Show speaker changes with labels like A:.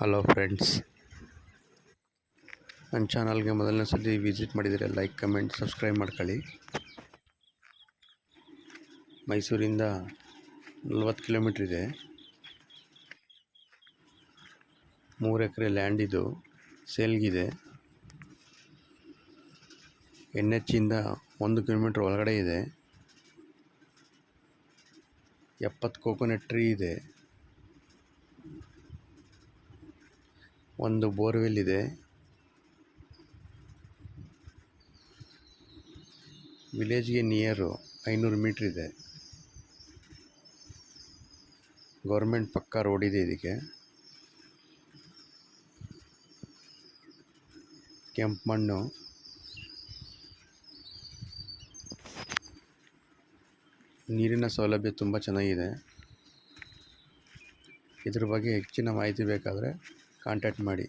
A: Hello friends, ನನ್ನ ಚಾನಲ್ಗೆ ಮೊದಲನೇ ಸಲ ವಿಸಿಟ್ ಮಾಡಿದರೆ ಲೈಕ್, ಕಮೆಂಟ್, ಸಬ್ಸ್ಕ್ರೈಬ್ ಮಾಡ್ಕೊಳ್ಳಿ. ಮೈಸೂರಿಂದ 40 ಕಿಲೋಮೀಟ್ರ್ ಇದೆ. 3 ಎಕರೆ ಲ್ಯಾಂಡ್ ಇದು ಸೇಲ್ಗಿದೆ. NH ಇಂದ 1 ಕಿಲೋಮೀಟ್ರ್ ಒಳಗಡೆ ಇದೆ. 70 ಕೋಕೋನಟ್ ಟ್ರೀ ಇದೆ. ಒಂದು ಬೋರ್ವೆಲ್ ಇದೆ. ವಿಲೇಜ್ಗೆ ನಿಯರು 500 ಮೀಟ್ರ್ ಇದೆ. ಗೌರ್ಮೆಂಟ್ ಪಕ್ಕಾ ರೋಡ್ ಇದೆ. ಇದಕ್ಕೆ ಕೆಂಪು ಮಣ್ಣು, ನೀರಿನ ಸೌಲಭ್ಯ ತುಂಬ ಚೆನ್ನಾಗಿದೆ. ಇದ್ರ ಬಗ್ಗೆ ಹೆಚ್ಚಿನ ಮಾಹಿತಿ ಬೇಕಾದರೆ ಕಾಂಟ್ಯಾಕ್ಟ್ ಮಾಡಿ.